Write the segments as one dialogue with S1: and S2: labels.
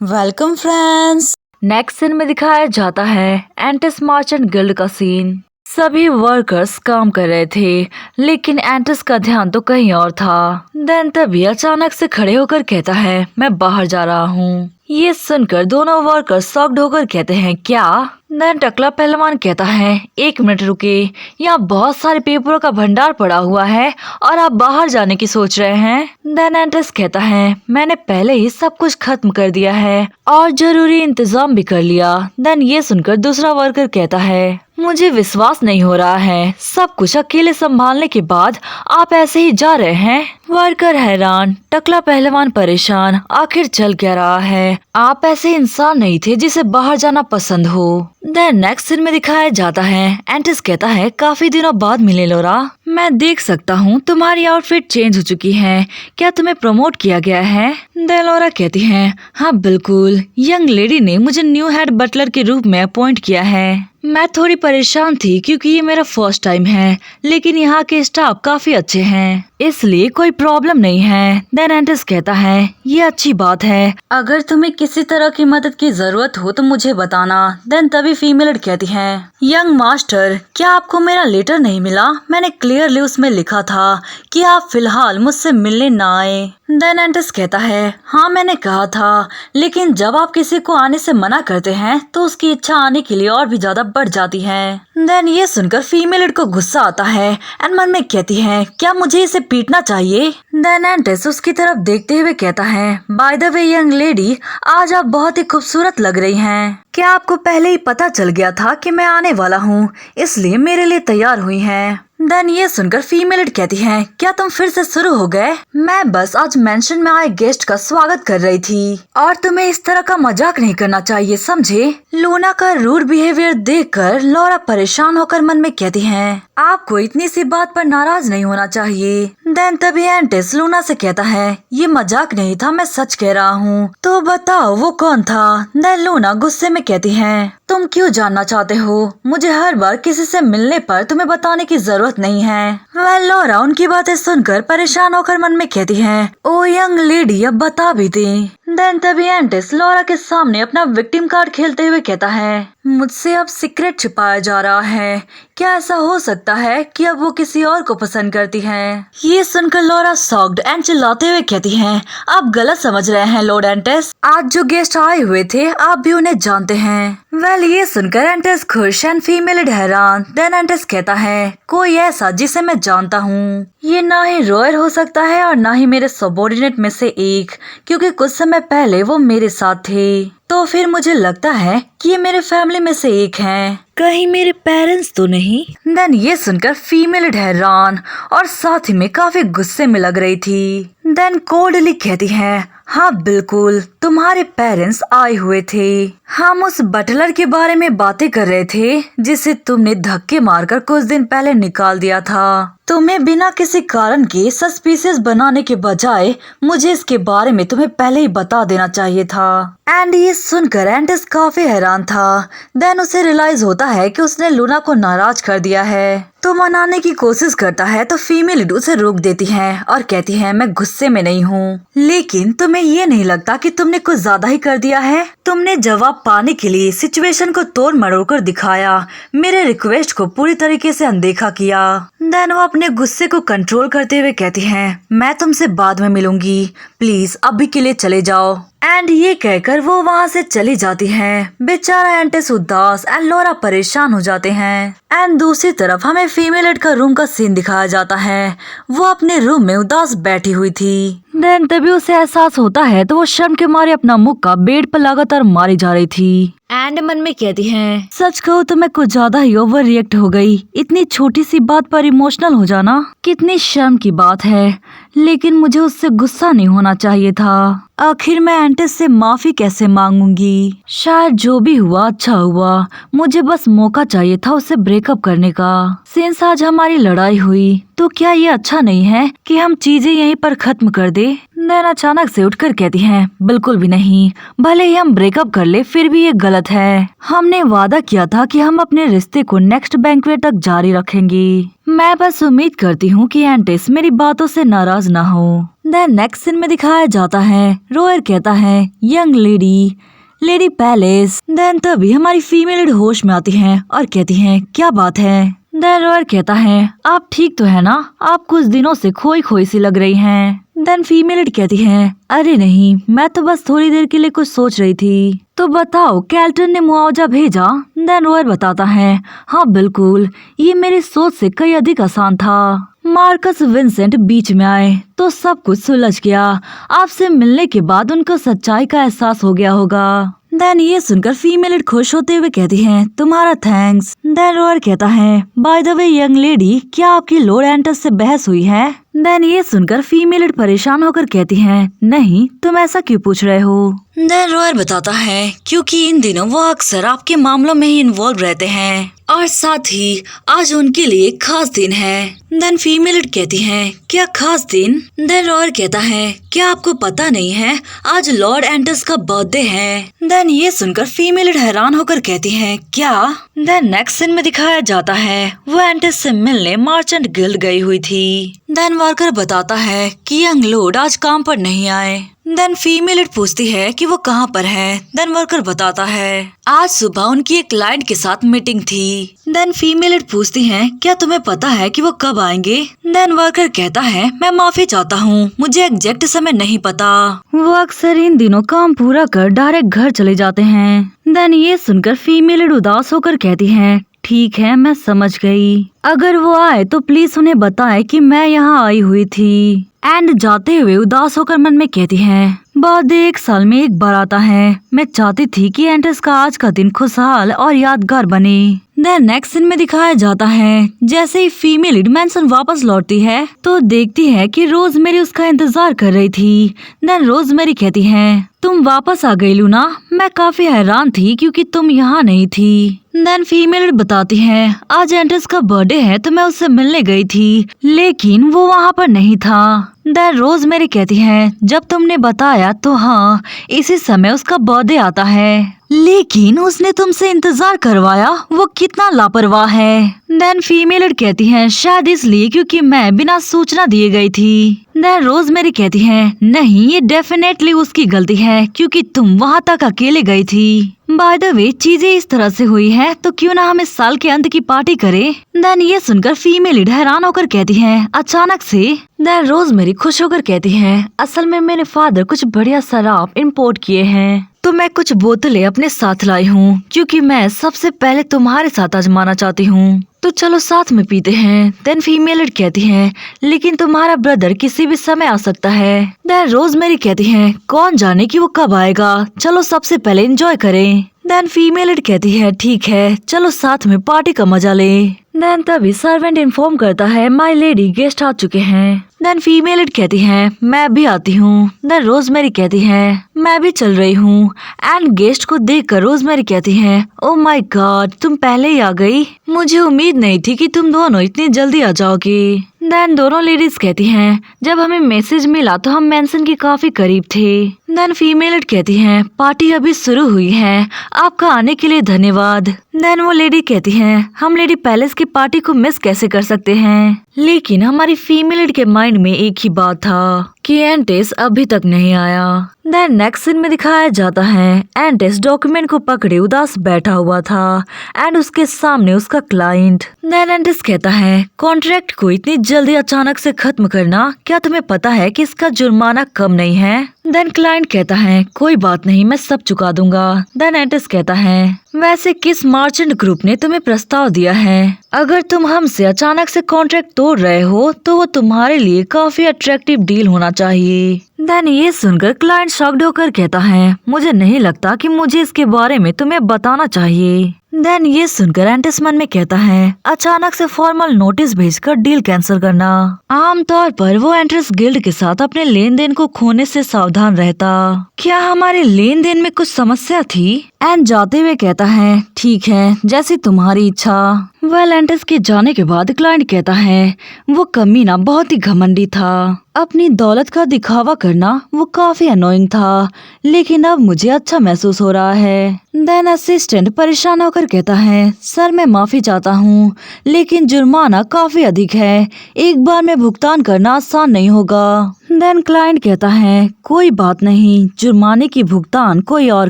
S1: Welcome friends.
S2: Next scene में दिखाया जाता है एंटिस मर्चेंट गिल्ड का सीन। सभी वर्कर्स काम कर रहे थे, लेकिन एंटिस का ध्यान तो कहीं और था। देन तभी अचानक से खड़े होकर कहता है, मैं बाहर जा रहा हूँ। ये सुनकर दोनों वर्कर्स शॉक्ड होकर कहते हैं, क्या? देन टकला पहलवान कहता है, एक मिनट रुकिए, यहाँ बहुत सारे पेपरों का भंडार पड़ा हुआ है और आप बाहर जाने की सोच रहे हैं। देन एंटिस कहता है, मैंने पहले ही सब कुछ खत्म कर दिया है और जरूरी इंतजाम भी कर लिया। देन ये सुनकर दूसरा वर्कर कहता है, मुझे विश्वास नहीं हो रहा है, सब कुछ अकेले संभालने के बाद आप ऐसे ही जा रहे हैं। वर्कर हैरान, टकला पहलवान परेशान, आखिर चल क्या रहा है? आप ऐसे इंसान नहीं थे जिसे बाहर जाना पसंद हो। देन नेक्स्ट सीन में दिखाया जाता है एंटिस कहता है, काफी दिनों बाद मिले लोरा, मैं देख सकता हूँ तुम्हारी आउटफिट चेंज हो चुकी है, क्या तुम्हें प्रमोट किया गया है? देन लोरा कहती है, हाँ बिल्कुल, यंग लेडी ने मुझे न्यू हेड बटलर के रूप में अपॉइंट किया है। मैं थोड़ी परेशान थी क्योंकि ये मेरा फर्स्ट टाइम है, लेकिन यहाँ के स्टाफ काफी अच्छे हैं, इसलिए कोई प्रॉब्लम नहीं है। देन एंटिस कहता है, ये अच्छी बात है, अगर तुम्हें किसी तरह की मदद की जरूरत हो तो मुझे बताना। देन तभी फीमेल कहती है, यंग मास्टर, क्या आपको मेरा लेटर नहीं मिला? मैंने क्लियरली उसमें लिखा था कि आप फिलहाल मुझसे मिलने ना आए। देन एंटिस कहता है, हाँ मैंने कहा था, लेकिन जब आप किसी को आने से मना करते हैं तो उसकी इच्छा आने के लिए और भी ज्यादा बढ़ जाती है। देन ये सुनकर फीमेल को गुस्सा आता है एंड मन में कहती है, क्या मुझे इसे पीटना चाहिए? देन एंटिस उसकी तरफ देखते हुए कहता है, by the way young lady, आज आप बहुत ही खूबसूरत लग रही हैं। क्या आपको पहले ही पता चल गया था कि मैं आने वाला हूँ, इसलिए मेरे लिए तैयार हुई हैं? देन ये सुनकर फीमेल कहती है, क्या तुम फिर से शुरू हो गए? मैं बस आज मेंशन में आए गेस्ट का स्वागत कर रही थी और तुम्हें इस तरह का मजाक नहीं करना चाहिए, समझे? लूना का रूड बिहेवियर देखकर लोरा परेशान होकर मन में कहती है, आपको इतनी सी बात पर नाराज नहीं होना चाहिए। देन तभी एंटिस लूना से कहता है, ये मजाक नहीं था, मैं सच कह रहा हूँ, तो बताओ वो कौन था? देन लूना गुस्से में कहती है, तुम क्यों जानना चाहते हो? मुझे हर बार किसी से मिलने पर तुम्हें बताने की जरूरत नहीं है। वेल लोरा उनकी बातें सुनकर परेशान होकर मन में कहती है, ओ यंग लेडी, अब बता भी दे। देन तभी एंटिस लोरा के सामने अपना विक्टिम कार्ड खेलते हुए कहता है, मुझसे अब सीक्रेट छिपाया जा रहा है, क्या ऐसा हो सकता है कि अब वो किसी और को पसंद करती है? ये सुनकर लोरा शॉक्ड एंड चिल्लाते हुए कहती है, आप गलत समझ रहे हैं लॉर्ड एंटिस, आज जो गेस्ट आए हुए थे आप भी उन्हें जानते हैं। वेल ये सुनकर एंटिस खुश एंड फीमेल हैरान। देन एंटिस कहता है, कोई ऐसा जिसे मैं जानता हूँ? ये ना ही रॉयर हो सकता है और ना ही मेरे सबॉर्डिनेट में से एक, क्योंकि कुछ समय पहले वो मेरे साथ थे, तो फिर मुझे लगता है कि ये मेरे फैमिली में से एक हैं। कहीं मेरे पेरेंट्स तो नहीं? देन ये सुनकर फीमेल हैरान और साथ ही में काफी गुस्से में लग रही थी। देन कोल्डली कहती है, हाँ बिल्कुल, तुम्हारे पेरेंट्स आए हुए थे, हम उस बटलर के बारे में बातें कर रहे थे जिसे तुमने धक्के मारकर कुछ दिन पहले निकाल दिया था। तुम्हें बिना किसी कारण के सस्पिशियस बनाने के बजाय मुझे इसके बारे में तुम्हें पहले ही बता देना चाहिए था। एंड ये सुनकर एंटिस काफी हैरान था। देन उसे रियलाइज होता है कि उसने लूना को नाराज कर दिया है, तो मनाने की कोशिश करता है तो फीमेल उसे रोक देती है और कहती है, मैं गुस्से में नहीं हूँ, लेकिन तुम्हें ये नहीं लगता कि तुमने कुछ ज्यादा ही कर दिया है? तुमने जवाब पाने के लिए सिचुएशन को तोड़ मरोड़ कर दिखाया, मेरे रिक्वेस्ट को पूरी तरीके से अनदेखा किया। देन वो अपने गुस्से को कंट्रोल करते हुए कहती है, मैं तुमसे बाद में मिलूंगी, प्लीज अभी के लिए चले जाओ। एंड ये कहकर वो वहाँ से चली जाती है। बेचारा एंटिस उदास एंड लोरा परेशान हो जाते हैं। एंड दूसरी तरफ हमें फीमेल का रूम का सीन दिखाया जाता है। वो अपने रूम में उदास बैठी हुई थी। देन तभी उसे एहसास होता है तो वो शर्म के मारे अपना मुक्का बेड पर लगातार मारी जा रही थी। एंड मन में कहती है, सच कहूँ तो मैं कुछ ज्यादा ही ओवर रिएक्ट हो गई, इतनी छोटी सी बात पर इमोशनल हो जाना कितनी शर्म की बात है, लेकिन मुझे उससे गुस्सा नहीं होना चाहिए था। आखिर मैं एंटिस से माफी कैसे मांगूंगी? शायद जो भी हुआ अच्छा हुआ, मुझे बस मौका चाहिए था उससे ब्रेकअप करने का। सिंस आज हमारी लड़ाई हुई तो क्या ये अच्छा नहीं है कि हम चीजें यहीं पर खत्म कर दे? नैना अचानक से उठकर कहती है, बिल्कुल भी नहीं। भले ही हम ब्रेकअप कर ले फिर भी ये गलत है। हमने वादा किया था कि हम अपने रिश्ते को नेक्स्ट बैंक्वेट तक जारी रखेंगी। मैं बस उम्मीद करती हूँ कि एंटिस मेरी बातों से नाराज ना हो। देन नेक्स्ट सीन में दिखाया जाता है, रोयर कहता है, यंग लेडी पैलेस। देन तभी हमारी फीमेल लीड होश में आती है और कहती है, क्या बात है? देन रोयर कहता है, आप ठीक तो है ना? आप कुछ दिनों से खोई खोई सी लग रही हैं। देन फीमेल लीड कहती है, अरे नहीं, मैं तो बस थोड़ी देर के लिए कुछ सोच रही थी। तो बताओ, कैल्टन ने मुआवजा भेजा? देन रोयर बताता है, हाँ बिल्कुल, ये मेरी सोच से कई अधिक आसान था। मार्कस विंसेंट बीच में आए तो सब कुछ सुलझ गया। आपसे मिलने के बाद उनको सच्चाई का एहसास हो गया होगा। देन ये सुनकर फीमेल लीड खुश होते हुए कहती है, तुम्हारा थैंक्स। देन रोयर कहता है, by the way young lady, क्या आपकी लॉर्ड एंटस से बहस हुई है? देन ये सुनकर फीमेल लीड परेशान होकर कहती है, नहीं, तुम ऐसा क्यों पूछ रहे हो? देन रोयर बताता है, क्योंकि इन दिनों वो अक्सर आपके मामलों में ही इन्वॉल्व रहते हैं और साथ ही आज उनके लिए एक खास दिन है। देन फीमेल लीड कहती है, क्या खास दिन? देन रोयर कहता है, क्या आपको पता नहीं है, आज लॉर्ड एंटस का बर्थडे है। देन ये सुनकर फीमेल लीड हैरान होकर कहती है, क्या? देन नेक्स्ट सीन में दिखाया जाता है, वो एंटस से मिलने मर्चेंट गिल्ड गई हुई थी। देन वर्कर बताता है कि यंग लॉर्ड आज काम पर नहीं आए। देन फीमेल लीड पूछती है कि वो कहाँ पर है। देन वर्कर बताता है, आज सुबह उनकी एक क्लाइंट के साथ मीटिंग थी। देन फीमेल लीड पूछती है, क्या तुम्हें पता है कि वो कब आएंगे? देन वर्कर कहता है, मैं माफी चाहता हूँ, मुझे एग्जैक्ट समय नहीं पता। वो अक्सर इन दिनों काम पूरा कर डायरेक्ट घर चले जाते हैं। देन ये सुनकर फीमेल लीड उदास होकर कहती है, ठीक है, मैं समझ गई। अगर वो आए तो प्लीज उन्हें बताएं कि मैं यहाँ आई हुई थी। एंड जाते हुए उदास होकर मन में कहती है, बर्थडे 1 साल में एक बार आता है। मैं चाहती थी कि एंटस का आज का दिन खुशहाल और यादगार बने। देन नेक्स्ट सीन में दिखाया जाता है, जैसे ही फीमेल लीड मैंसन वापस लौटती है तो देखती है कि रोजमेरी उसका इंतजार कर रही थी। देन रोजमेरी कहती है, तुम वापस आ गई लूना, मैं काफी हैरान थी क्योंकि तुम यहाँ नहीं थी। देन फीमेल लीड बताती है, आज एंटस का बर्थडे है तो मैं उससे मिलने गई थी, लेकिन वो वहाँ पर नहीं था। देन रोजमेरी कहती है, जब तुमने बताया तो हाँ, इसी समय उसका बर्थडे आता है, लेकिन उसने तुमसे इंतजार करवाया, वो कितना लापरवाह है। देन फीमेल लीड कहती है, शायद इसलिए क्योंकि मैं बिना सूचना दिए गई थी। देन रोजमेरी कहती है, नहीं, ये डेफिनेटली उसकी गलती है क्योंकि तुम वहाँ तक अकेले गई थी। बाय द वे, चीजें इस तरह से हुई है तो क्यों ना हम इस साल के अंत की पार्टी करें? देन ये सुनकर फीमेल लीड हैरान होकर कहती है, अचानक से? देन रोजमेरी खुश होकर कहती है, असल में मेरे फादर कुछ बढ़िया शराब इंपोर्ट किए हैं तो मैं कुछ बोतलें अपने साथ लाई हूँ क्योंकि मैं सबसे पहले तुम्हारे साथ आजमाना चाहती हूँ, तो चलो साथ में पीते हैं। देन फीमेल लीड कहती है, लेकिन तुम्हारा ब्रदर किसी भी समय आ सकता है। देन रोजमेरी कहती है, कौन जाने कि वो कब आएगा, चलो सबसे पहले एंजॉय करें। देन फीमेल लीड कहती है, ठीक है, चलो साथ में पार्टी का मजा ले। देन तभी सर्वेंट इन्फॉर्म करता है, माय लेडी, गेस्ट आ चुके हैं। देन फीमेल लीड कहती है, मैं भी आती हूँ। देन रोजमेरी कहती है, मैं भी चल रही हूँ। एंड गेस्ट को देखकर रोजमेरी कहती है, ओह माय गॉड, तुम पहले ही आ गई, मुझे उम्मीद नहीं थी कि तुम दोनों इतनी जल्दी आ जाओगी। देन दोनों लेडीज कहती हैं, जब हमें मैसेज मिला तो हम मैंसन के काफी करीब थे। देन फीमेल लीड कहती हैं, पार्टी अभी शुरू हुई है, आपका आने के लिए धन्यवाद। देन वो लेडी कहती हैं, हम लेडी पैलेस की पार्टी को मिस कैसे कर सकते हैं? लेकिन हमारी फीमेल लीड के माइंड में एक ही बात था कि एंटिस अभी तक नहीं आया। देन नेक्स्ट सीन में दिखाया जाता है, एंटिस डॉक्यूमेंट को पकड़े उदास बैठा हुआ था एंड उसके सामने उसका क्लाइंट। देन एंटिस कहता है, कॉन्ट्रैक्ट को इतनी जल्दी अचानक से खत्म करना, क्या तुम्हें पता है कि इसका जुर्माना कम नहीं है? देन क्लाइंट कहता है, कोई बात नहीं, मैं सब चुका दूंगा। देन एंटिस कहता है, वैसे किस मर्चेंट ग्रुप ने तुम्हें प्रस्ताव दिया है? अगर तुम हमसे अचानक से कॉन्ट्रैक्ट तोड़ रहे हो तो वो तुम्हारे लिए काफी अट्रैक्टिव डील होना चाहिए। देन ये सुनकर क्लाइंट शॉक्ड होकर कहता है, मुझे नहीं लगता कि मुझे इसके बारे में तुम्हें बताना चाहिए। देन ये सुनकर एंटिस मन में कहता है, अचानक से फॉर्मल नोटिस भेजकर डील कैंसिल करना। आमतौर पर वो एंट्रेस गिल्ड के साथ अपने लेन देन को खोने से सावधान रहता। क्या हमारे लेन देन में कुछ समस्या थी? एंड जाते हुए कहता है ठीक है जैसी तुम्हारी इच्छा। वेल एंटिस के जाने के बाद क्लाइंट कहता है वो कमीना बहुत ही घमंडी था, अपनी दौलत का दिखावा करना वो काफी अनोइंग था, लेकिन अब मुझे अच्छा महसूस हो रहा है। देन असिस्टेंट परेशान होकर कहता है सर मैं माफी चाहता हूँ लेकिन जुर्माना काफी अधिक है, एक बार में भुगतान करना आसान नहीं होगा। देन क्लाइंट कहता है कोई बात नहीं, जुर्माने की भुगतान कोई और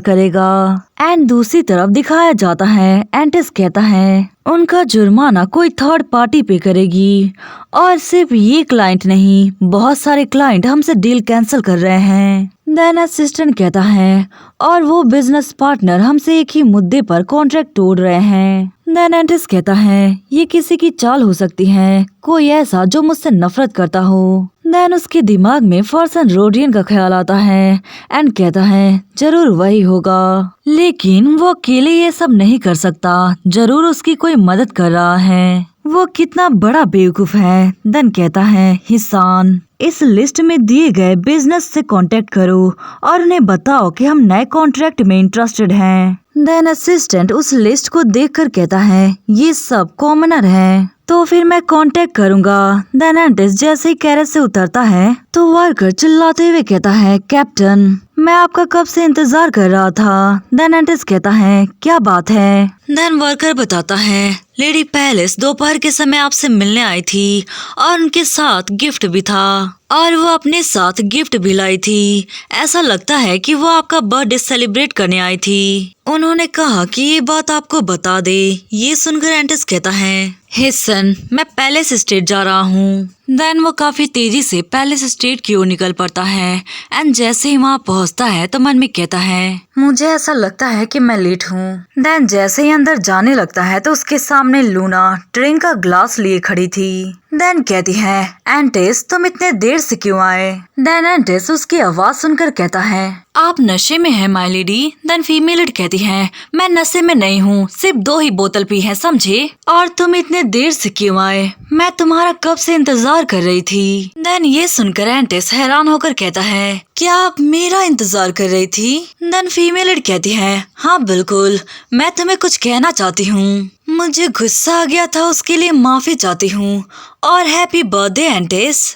S2: करेगा। एंड दूसरी तरफ दिखाया जाता है एंटिस कहता है उनका जुर्माना कोई थर्ड पार्टी पे करेगी, और सिर्फ ये क्लाइंट नहीं बहुत सारे क्लाइंट हमसे डील कैंसिल कर रहे हैं। देन असिस्टेंट कहता है और वो बिजनेस पार्टनर हमसे एक ही मुद्दे पर कॉन्ट्रैक्ट तोड़ रहे हैं। देन एंटिस कहता है ये किसी की चाल हो सकती है, कोई ऐसा जो मुझसे नफरत करता हो। देन उसके दिमाग में फॉर्सन रोडियन का ख्याल आता है एंड कहता है जरूर वही होगा, लेकिन वो अकेले ये सब नहीं कर सकता, जरूर उसकी कोई मदद कर रहा है। वो कितना बड़ा बेवकूफ है। देन कहता है हिसान इस लिस्ट में दिए गए बिजनेस से कांटेक्ट करो और उन्हें बताओ कि हम नए कॉन्ट्रैक्ट में इंटरेस्टेड हैं। देन असिस्टेंट उस लिस्ट को देखकर कहता है ये सब कॉमनर हैं, तो फिर मैं कांटेक्ट करूंगा। देन एंटिस जैसे ही कैरेट से उतरता है तो वर्कर चिल्लाते हुए कहता है कैप्टन मैं आपका कब से इंतजार कर रहा था। देन एंटिस कहता है क्या बात है। देन वर्कर बताता है लेडी पैलेस दोपहर के समय आपसे मिलने आई थी और उनके साथ गिफ्ट भी था, और वो अपने साथ गिफ्ट भी लाई थी। ऐसा लगता है कि वो आपका बर्थडे सेलिब्रेट करने आई थी। उन्होंने कहा कि ये बात आपको बता दे। ये सुनकर एंटिस कहता है हिसन मैं पैलेस स्टेट जा रहा हूँ। देन वो काफी तेजी से पैलेस स्टेट की ओर निकल पड़ता है एंड जैसे ही वहाँ पहुँचता है तो मन में कहता है मुझे ऐसा लगता है कि मैं लेट हूँ। देन जैसे ही अंदर जाने लगता है तो उसके सामने लूना ड्रिंक का ग्लास लिए खड़ी थी। देन कहती है एंटिस तुम इतने देर से क्यों आए। देन एंटिस उसकी आवाज सुनकर कहता है आप नशे में हैं माय लेडी। देन फीमेल कहती है मैं नशे में नहीं हूँ, सिर्फ 2 ही बोतल पी है समझे, और तुम इतने देर से क्यों आए, मैं तुम्हारा कब से इंतजार कर रही थी। देन ये सुनकर एंटिस हैरान होकर कहता है क्या आप मेरा इंतजार कर रही थी। देन फीमेल कहती है हाँ बिल्कुल, मैं तुम्हें कुछ कहना चाहती हूँ, मुझे गुस्सा आ गया था उसके लिए माफी चाहती हूँ, और हैप्पी बर्थडे एंटिस।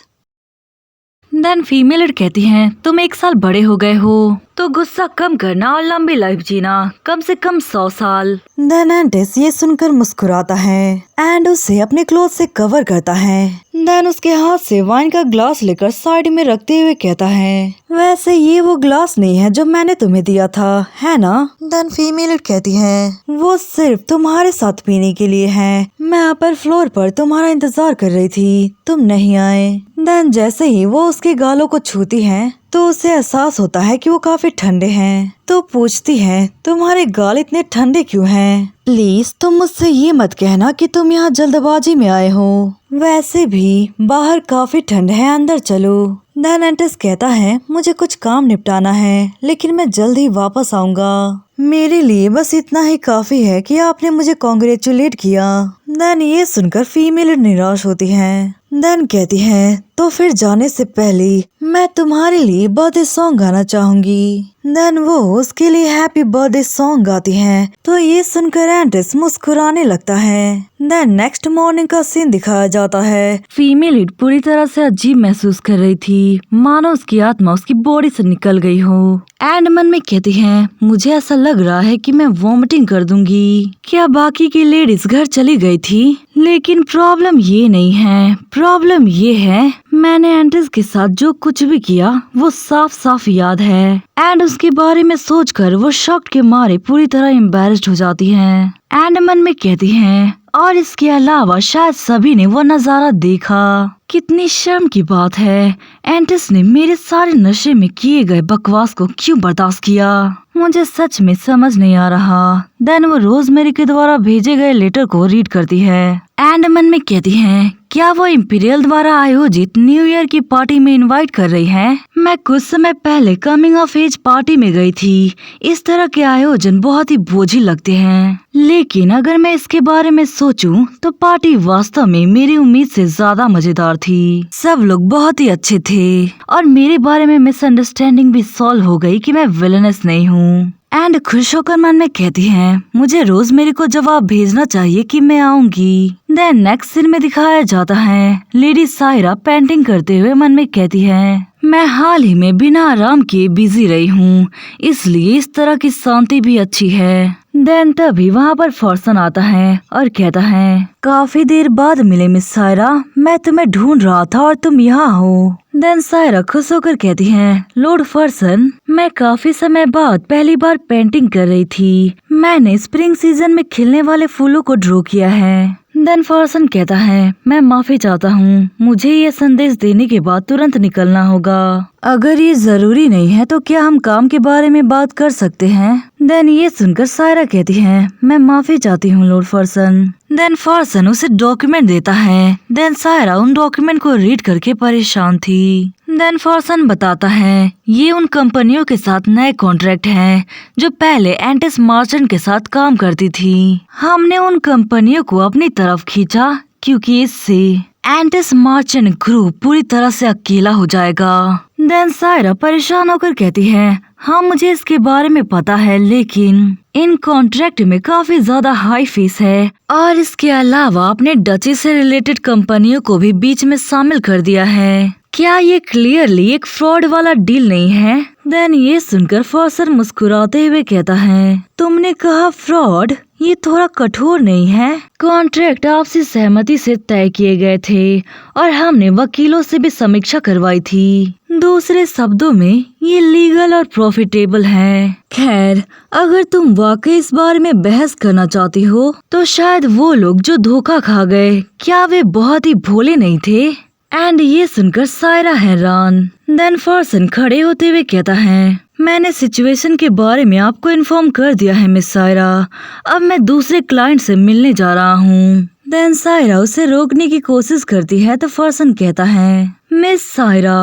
S2: देन फीमेल कहती हैं तुम 1 साल बड़े हो गए हो, तो गुस्सा कम करना और लंबी लाइफ जीना, कम से कम 100 साल। देन एंटिस ये सुनकर मुस्कुराता है एंड उसे अपने क्लोथ से कवर करता है। देन उसके हाथ से वाइन का ग्लास लेकर साइड में रखते हुए कहता है वैसे ये वो ग्लास नहीं है जो मैंने तुम्हें दिया था, है ना। देन फीमेल कहती है वो सिर्फ तुम्हारे साथ पीने के लिए है, मैं अपर फ्लोर पर तुम्हारा इंतजार कर रही थी, तुम नहीं आए। देन जैसे ही वो उसके गालों को छूती है तो उसे एहसास होता है कि वो काफी ठंडे हैं, तो पूछती है तुम्हारे गाल इतने ठंडे क्यों हैं? प्लीज तुम मुझसे ये मत कहना कि तुम यहाँ जल्दबाजी में आए हो, वैसे भी बाहर काफी ठंड है, अंदर चलो। देन एंटिस कहता है मुझे कुछ काम निपटाना है लेकिन मैं जल्द ही वापस आऊंगा, मेरे लिए बस इतना ही काफी है कि आपने मुझे कॉन्ग्रेचुलेट किया। देन ये सुनकर फीमेल निराश होती है। देन कहती है तो फिर जाने से पहले मैं तुम्हारे लिए बर्थडे सॉन्ग गाना चाहूंगी। देन वो उसके लिए हैप्पी बर्थडे सॉन्ग गाती है, तो ये सुनकर एंटिस मुस्कुराने लगता है। देन नेक्स्ट मॉर्निंग का सीन दिखाया जाता है। फीमेल लीड पूरी तरह से अजीब महसूस कर रही थी, मानो उसकी आत्मा उसकी बॉडी से निकल गई हो। एंड मन में कहती है मुझे ऐसा लग रहा है कि मैं वॉमिटिंग कर दूंगी। क्या बाकी की लेडीज घर चली गई थी? लेकिन प्रॉब्लम ये नहीं है, प्रॉब्लम ये है मैंने एंटिस के साथ जो कुछ भी किया वो साफ साफ याद है। एंड उसके बारे में सोचकर वो शॉक के मारे पूरी तरह एम्बैरेस्ड हो जाती हैं। एंड मन में कहती हैं और इसके अलावा शायद सभी ने वो नजारा देखा। कितनी शर्म की बात है, एंटिस ने मेरे सारे नशे में किए गए बकवास को क्यों बर्दाश्त किया, मुझे सच में समझ नहीं आ रहा। देन वो रोजमेरी के द्वारा भेजे गए लेटर को रीड करती है। एंड मन में कहती है क्या वो इंपीरियल द्वारा आयोजित न्यू ईयर की पार्टी में इनवाइट कर रही है? मैं कुछ समय पहले कमिंग ऑफ एज पार्टी में गई थी, इस तरह के आयोजन बहुत ही बोझिल लगते हैं। लेकिन अगर मैं इसके बारे में सोचूं तो पार्टी वास्तव में मेरी उम्मीद से ज्यादा मजेदार थी। सब लोग बहुत ही अच्छे थे और मेरे बारे में मिसअंडरस्टैंडिंग भी सॉल्व हो गई कि मैं विलेनस नहीं हूँ। एंड खुश होकर मन में कहती हैं, मुझे रोज मेरे को जवाब भेजना चाहिए कि मैं आऊंगी। देन नेक्स्ट सीन में दिखाया जाता है लेडी सायरा पेंटिंग करते हुए मन में कहती है, मैं हाल ही में बिना आराम किए बिजी रही हूँ, इसलिए इस तरह की शांति भी अच्छी है। देन तभी वहाँ पर फॉर्सन आता है और कहता है, काफी देर बाद मिले मिस सायरा, मैं तुम्हें ढूंढ रहा था और तुम यहाँ हो। देन सायरा खुश होकर कहती है, लॉर्ड फॉर्सन, मैं काफी समय बाद पहली बार पेंटिंग कर रही थी। मैंने स्प्रिंग सीजन में खिलने वाले फूलों को ड्रॉ किया है। देन फॉर्सन कहता है, मैं माफी चाहता हूँ, मुझे ये संदेश देने के बाद तुरंत निकलना होगा। अगर ये जरूरी नहीं है तो क्या हम काम के बारे में बात कर सकते हैं? देन ये सुनकर सायरा कहती है, मैं माफी चाहती हूँ लॉर्ड फॉर्सन। देन फॉर्सन उसे डॉक्यूमेंट देता है। देन सायरा उन डॉक्यूमेंट को रीड करके परेशान थी। देन फॉर्सन बताता है, ये उन कंपनियों के साथ नए कॉन्ट्रैक्ट हैं जो पहले एंटिस मार्चेंट के साथ काम करती थी। हमने उन कंपनियों को अपनी तरफ खींचा क्योंकि इससे एंटिस मार्चेंट ग्रुप पूरी तरह से अकेला हो जाएगा। देन सायरा परेशान होकर कहती है, हाँ मुझे इसके बारे में पता है, लेकिन इन कॉन्ट्रैक्ट में काफी ज्यादा हाई फीस है और इसके अलावा आपने डची से रिलेटेड कंपनियों को भी बीच में शामिल कर दिया है। क्या ये क्लियरली एक फ्रॉड वाला डील नहीं है? देन ये सुनकर फॉर्सन मुस्कुराते हुए कहता है, तुमने कहा फ्रॉड, ये थोड़ा कठोर नहीं है? कॉन्ट्रैक्ट आपसी सहमति से तय किए गए थे और हमने वकीलों से भी समीक्षा करवाई थी। दूसरे शब्दों में ये लीगल और प्रॉफिटेबल है। खैर, अगर तुम वाकई इस बारे में बहस करना चाहती हो तो शायद वो लोग जो धोखा खा गए, क्या वे बहुत ही भोले नहीं थे? एंड ये सुनकर सायरा हैरान। देन फॉर्सन खड़े होते हुए कहता है, मैंने सिचुएशन के बारे में आपको इन्फॉर्म कर दिया है मिस सायरा, अब मैं दूसरे क्लाइंट से मिलने जा रहा हूँ। देन सायरा उसे रोकने की कोशिश करती है तो फॉर्सन कहता है, मिस सायरा,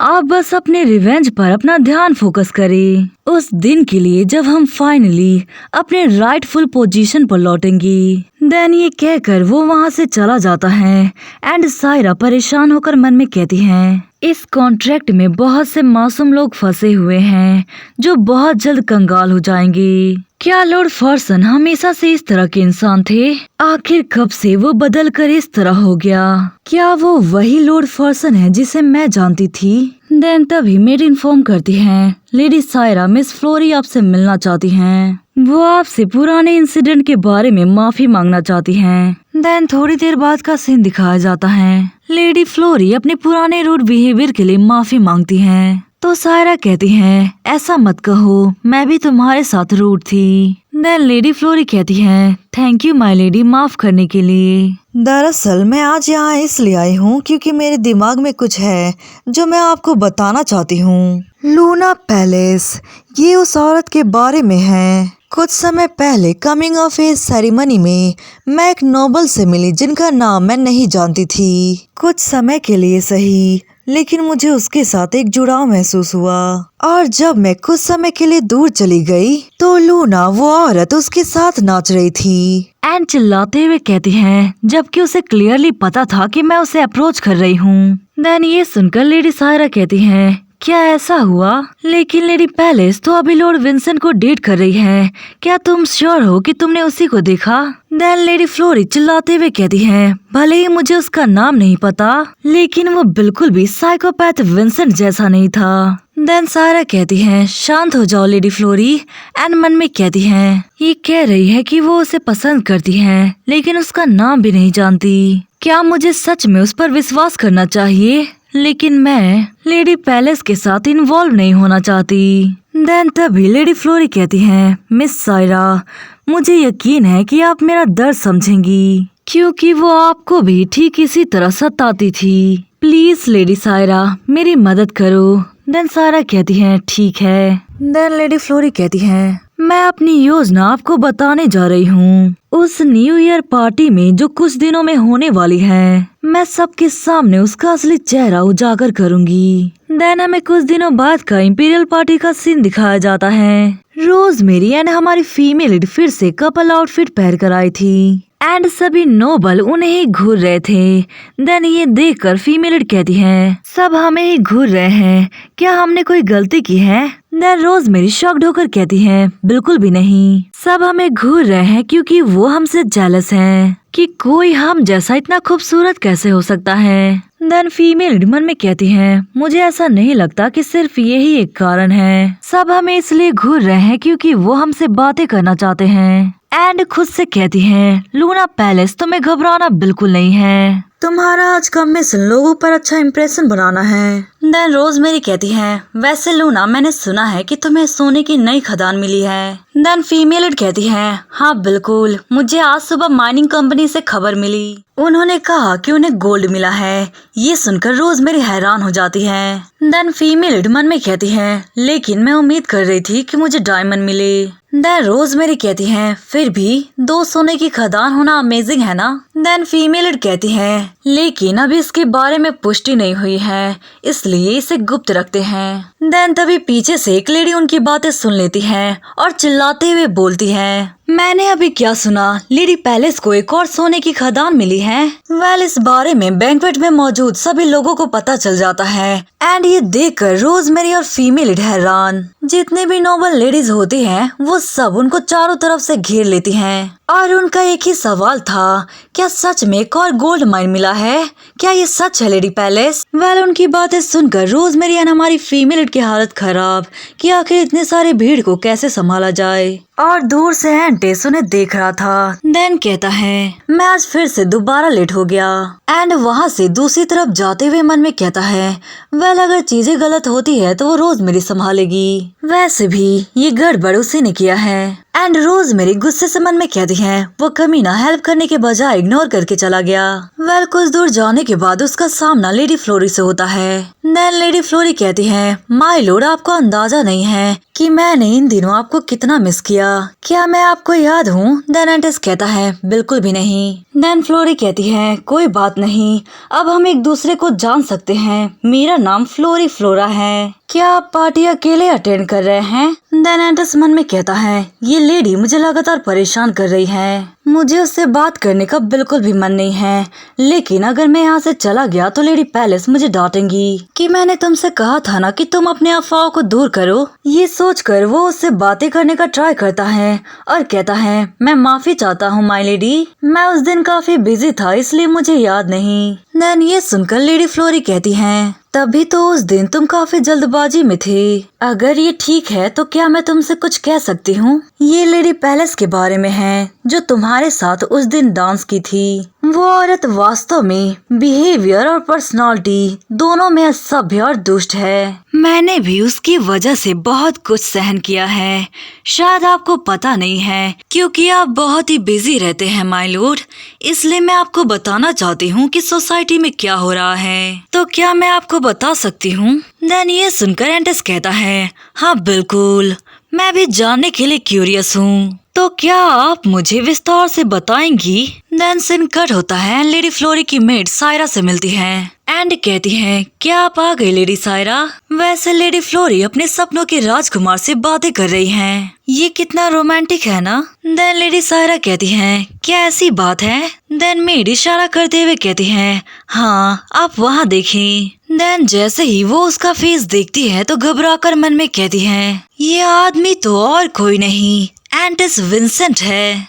S2: आप बस अपने रिवेंज पर अपना ध्यान फोकस करें, उस दिन के लिए जब हम फाइनली अपने राइटफुल पोजीशन पर लौटेंगी। देन ये कहकर वो वहाँ से चला जाता है एंड सायरा परेशान होकर मन में कहती है, इस कॉन्ट्रैक्ट में बहुत से मासूम लोग फंसे हुए हैं जो बहुत जल्द कंगाल हो जाएंगे। क्या लॉर्ड फॉर्सन हमेशा से इस तरह के इंसान थे? आखिर कब से वो बदल कर इस तरह हो गया? क्या वो वही लॉर्ड फॉर्सन है जिसे मैं जानती थी? देन तभी मेड इन्फॉर्म करती है, लेडी सायरा, मिस फ्लोरी आपसे मिलना चाहती हैं। वो आपसे पुराने इंसिडेंट के बारे में माफी मांगना चाहती हैं। देन थोड़ी देर बाद का सीन दिखाया जाता है। लेडी फ्लोरी अपने पुराने रूड बिहेवियर के लिए माफी मांगती हैं। तो सायरा कहती है, ऐसा मत कहो, मैं भी तुम्हारे साथ रूड थी। देन लेडी फ्लोरी कहती है, थैंक यू माय लेडी, माफ करने के लिए।
S1: दरअसल मैं आज यहाँ इसलिए आई हूँ क्योंकि मेरे दिमाग में कुछ है जो मैं आपको बताना चाहती हूँ। लूना पैलेस, ये उस औरत के बारे में है। कुछ समय पहले कमिंग ऑफ एज सेरेमनी में मैं एक नोबल से मिली जिनका नाम मैं नहीं जानती थी। कुछ समय के लिए सही, लेकिन मुझे उसके साथ एक जुड़ाव महसूस हुआ और जब मैं कुछ समय के लिए दूर चली गई तो लूना, वो औरत, उसके साथ नाच रही थी।
S2: एंड चिल्लाते हुए कहती है, जबकि उसे क्लियरली पता था कि मैं उसे अप्रोच कर रही हूँ। देन ये सुनकर लेडी सायरा कहती है, क्या ऐसा हुआ? लेकिन लेडी पैलेस तो अभी लॉर्ड विंसेंट को डेट कर रही है, क्या तुम श्योर हो कि तुमने उसी को देखा? देन लेडी फ्लोरी चिल्लाते हुए कहती है, भले ही मुझे उसका नाम नहीं पता, लेकिन वो बिल्कुल भी साइकोपैथ विंसेंट जैसा नहीं था। देन सायरा कहती है, शांत हो जाओ लेडी फ्लोरी। एंड मन में कहती है, ये कह रही है कि वो उसे पसंद करती है, लेकिन उसका नाम भी नहीं जानती। क्या मुझे सच में उस पर विश्वास करना चाहिए? लेकिन मैं लेडी पैलेस के साथ इन्वॉल्व नहीं होना चाहती। देन तभी लेडी फ्लोरी कहती है, मिस सायरा, मुझे यकीन है कि आप मेरा दर्द समझेंगी, क्योंकि वो आपको भी ठीक इसी तरह सताती थी। प्लीज लेडी सायरा, मेरी मदद करो। देन सायरा कहती है, ठीक है। देन लेडी फ्लोरी कहती है, मैं अपनी योजना आपको बताने जा रही हूँ। उस न्यू ईयर पार्टी में जो कुछ दिनों में होने वाली है, मैं सबके सामने उसका असली चेहरा उजागर करूंगी। देन हमें कुछ दिनों बाद का इंपीरियल पार्टी का सीन दिखाया जाता है। रोज रोजमेरी एंड हमारी फीमेल लीड फिर से कपल आउटफिट पहन कर आई थी एंड सभी नोबल उन्हें ही घूर रहे थे। देन ये देखकर फीमेल लीड कहती है, सब हमें ही घूर रहे हैं, क्या हमने कोई गलती की है? देन रोजमेरी शॉक्ड होकर कहती है, बिल्कुल भी नहीं, सब हमें घूर रहे हैं क्योंकि वो हमसे जेलस हैं कि कोई हम जैसा इतना खूबसूरत कैसे हो सकता है। देन फीमेल मन में कहती है, मुझे ऐसा नहीं लगता कि सिर्फ यही एक कारण है, सब हमें इसलिए घूर रहे हैं क्योंकि वो हमसे बातें करना चाहते हैं। एंड खुद से कहती है, लूना पैलेस तुम्हें घबराना बिल्कुल नहीं है,
S1: तुम्हारा आज का मिशन लोगों पर अच्छा इंप्रेशन बनाना है।
S2: देन रोजमेरी कहती है, वैसे लूना मैंने सुना है कि तुम्हें सोने की नई खदान मिली है। देन फीमेल कहती है, हाँ बिल्कुल, मुझे आज सुबह माइनिंग कंपनी से खबर मिली, उन्होंने कहा कि उन्हें गोल्ड मिला है। ये सुनकर रोजमेरी हैरान हो जाती है। देन फीमेल मन में कहती है, लेकिन मैं उम्मीद कर रही थी कि मुझे डायमंड मिले। देन रोजमेरी कहती है, फिर भी 2 सोने की खदान होना अमेजिंग है ना? देन फीमेल कहती है, लेकिन अभी इसके बारे में पुष्टि नहीं हुई है, इसलिए इसे गुप्त रखते हैं। देन तभी पीछे से एक लेडी उनकी बातें सुन लेती है और चिल्लाते हुए बोलती है, मैंने अभी क्या सुना, लेडी पैलेस को एक और सोने की खदान मिली है। वेल इस बारे में बैंक्वेट में मौजूद सभी लोगों को पता चल जाता है एंड ये देखकर रोजमेरी और फीमेल हैरान। जितने भी नोबल लेडीज होती हैं वो सब उनको चारों तरफ से घेर लेती हैं और उनका एक ही सवाल था, क्या सच में एक और गोल्ड माइन मिला है? क्या ये सच है लेडी पैलेस? वेल उनकी बातें सुनकर रोजमेरी और हमारी फीमेल की हालत खराब कि आखिर इतने सारे भीड़ को कैसे संभाला जाए। और दूर से एंटेस उन्हें देख रहा था। देन कहता है, मैं आज फिर से दोबारा लेट हो गया। एंड वहाँ से दूसरी तरफ जाते हुए मन में कहता है, वेल अगर चीजें गलत होती है तो वो रोजमेरी संभालेगी, वैसे भी ये गड़बड़ उसी ने किया है। एंड रोजमेरी गुस्से से मन में कहती है, वो कमीना हेल्प करने के बजाय इग्नोर करके चला गया। वेल कुछ दूर जाने के बाद उसका सामना लेडी फ्लोरी से होता है। देन लेडी फ्लोरी कहती है, माय लॉर्ड आपको अंदाजा नहीं है कि मैंने इन दिनों आपको कितना मिस किया, क्या मैं आपको याद हूँ? देन एंटेस कहता है, बिल्कुल भी नहीं। देन फ्लोरी कहती है, कोई बात नहीं, अब हम एक दूसरे को जान सकते हैं, मेरा नाम फ्लोरी फ्लोरा है, क्या आप पार्टी अकेले अटेंड कर रहे हैं? देन एंटेस मन में कहता है, ये लेडी मुझे लगातार परेशान कर रही है, मुझे उससे बात करने का बिल्कुल भी मन नहीं है, लेकिन अगर मैं यहाँ से चला गया तो लेडी पैलेस मुझे डांटेंगी कि मैंने तुमसे कहा था ना कि तुम अपने अफवाहों को दूर करो। ये सोचकर वो उससे बातें करने का ट्राई करता है और कहता है, मैं माफी चाहता हूँ माय लेडी, मैं उस दिन काफी बिजी था इसलिए मुझे याद नहीं। देन ये सुनकर लेडी फ्लोरी कहती है, तभी तो उस दिन तुम काफी जल्दबाजी में थे, अगर ये ठीक है तो क्या मैं तुमसे कुछ कह सकती हूँ? ये लेडी पैलेस के बारे में है जो तुम्हारे साथ उस दिन डांस की थी। वो औरत वास्तव में बिहेवियर और पर्सनालिटी दोनों में असभ्य और दुष्ट है। मैंने भी उसकी वजह से बहुत कुछ सहन किया है, शायद आपको पता नहीं है क्योंकि आप बहुत ही बिजी रहते हैं माय लॉर्ड, इसलिए मैं आपको बताना चाहती हूँ कि सोसाइटी में क्या हो रहा है, तो क्या मैं आपको बता सकती हूँ? देन ये सुनकर एंटेस कहता है, हाँ बिल्कुल, मैं भी जानने के लिए क्यूरियस हूँ, तो क्या आप मुझे विस्तार से बताएंगी? देन सीन कट होता है, लेडी फ्लोरी की मेड सायरा से मिलती है एंड कहती है, क्या आप आ गई लेडी सायरा? वैसे लेडी फ्लोरी अपने सपनों के राजकुमार से बातें कर रही हैं, ये कितना रोमांटिक है ना? देन लेडी सायरा कहती है, क्या ऐसी बात है? देन मेड इशारा करते हुए कहती है, हाँ आप वहाँ देखिए। देन जैसे ही वो उसका फेस देखती है तो घबराकर मन में कहती है, ये आदमी तो और कोई नहीं एंटेस विंसेंट है।